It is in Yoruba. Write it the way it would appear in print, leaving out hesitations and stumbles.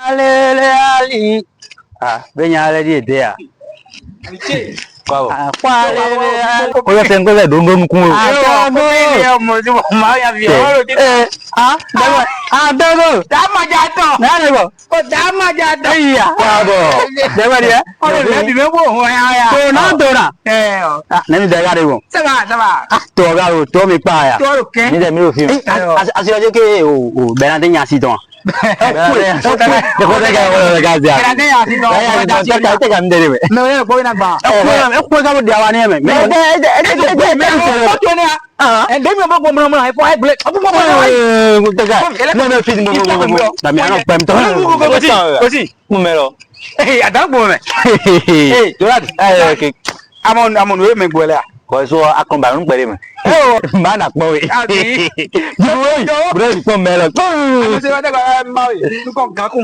Ali. Ah, benyale di dia. Wow. Oya tengo le dongo mkuu. Dogo. Dama jato. Nani bo? Oh, dama jato. Iya. Bravo. Dama dia. Oh, le bi mo ho ya. Dona. Ah, nani daga de bo. Sama. Ah, to ga o, to mi pa ya. To ke. Ni de mi o fi. Asi oje ke o be na de nya si don. Kau so aku bangun beri mah. Mana kau? Jauh, bro, kau melok.